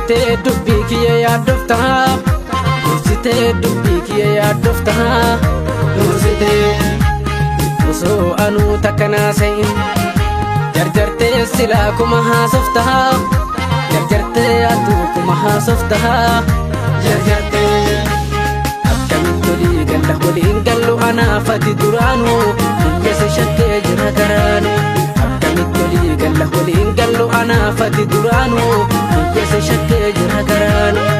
Dursitee dubbii kiyya yaaddoftaa, dursitee dubbii kiyya yaaddoftaa, dursitee osoo anuu takka naasa'in jarjartee silaa kuma haasoftaa, jarjartee atuu kuma haasoftaa, jarjartee akkamitti olii galla waliin gallu anaaf ati duraanuu biyyasa shakkee jira garaanuu. Akkamitti olii galla waliin gallu anaaf ati duraanuu biyyasa shakkee jira garaanuu.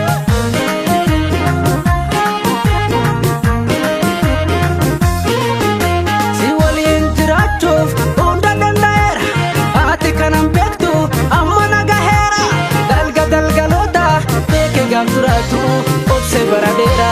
Si waliin jiraachuuf hunda danda'eera, ati kanan beektu amma nagaheera. Dalga dalgaloota beeke gaaf duraatu obse baradeera.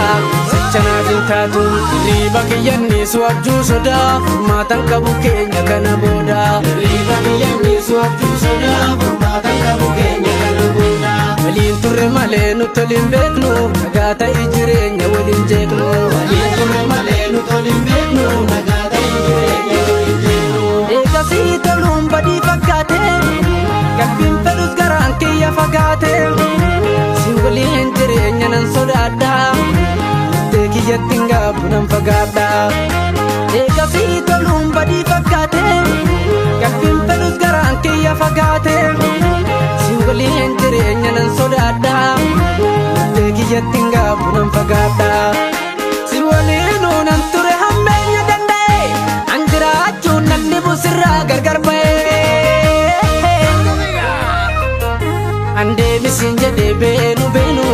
Sichanaaf hin taatu riiba kiyyanniisu abjuu sodaa, furmaatan qabu keenya kana booda. Riiba kiyyanniisu abjuu sodaa, furmaatan qabu keenya kana booda. Waliin turre malee nuti waliin beeknu, nagaa ta'e jireenya waliin jeeqnu. Waliin turre malee nuti waliin beeknu, nagaa ta'e jireenya waliin jeeqnu. Eegasii toluun badii fakkaate, qalbiin fedhus garaan kiyya fagaate. Si waliin jireenya nan sodaadha, kiyyattiin gaafu nan fagaadha. Eegasii toluun badii fakkaate, qalbiin fedhus garaan kiyya fagaate. Si waliin jireenya nan sodaadha, kiyyattiin gaafu nan fagaadha. Si waliinuu nan ture hammeenya danda'e, an jiraachuun nan dhibu sirraa gargar ba'e. An deebisiin jedhee beenu beenu,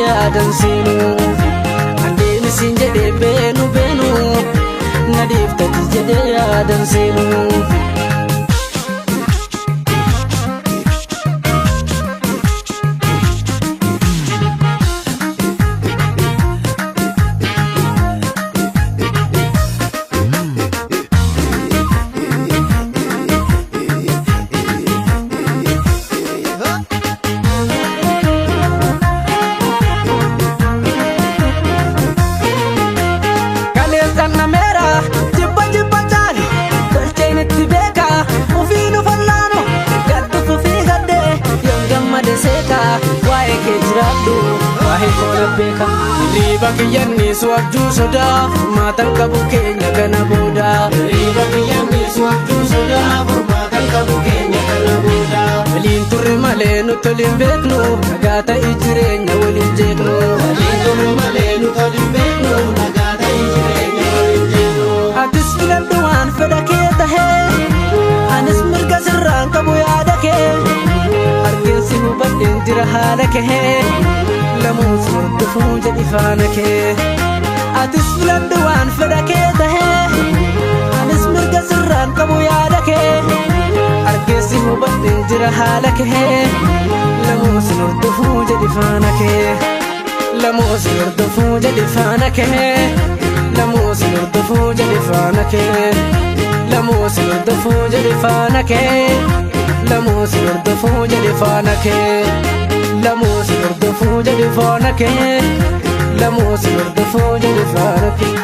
yaadan seenu. An deebisiin jedhee beenu beenu, na dhiiftati jedhee yaadan seenu. Riiba kiyyanniisu abjuu sodaa, furmaatan qabu keenya kana booda. Riiba kiyyanniisu abjuu sodaa, furmaatan qabu keenya kana booda. Waliin turre malee nuti waliin beeknu, nagaa ta'e jireenya waliin jeeqnu. Waliin turre malee nuti waliin beeknu, nagaa ta'e jireenya waliin jeeqnu. Atis filadhu waan fedha kee tahee, anis mirga sirraan qabu yaada kee. Argeensi hubadheen jira haala kee, lamuus hordofuu jedhi faana kee. Atis filadhu waan fedha kee tahee, anis mirga sirraan qabu yaada kee. Argeessi hubadheen jira haala kee, lamuus hordofuu jedhi faana kee. Lamuus hordofuu jedhi faana kee, lamuus hordofuu jedhi faana kee. Lamuus hordofuu jedhi faana kee, lamuus hordofuu jedhi faana kee. Lamuus hordofuu jedhi faana kee, lamuus hordofuu jedhi faana kee.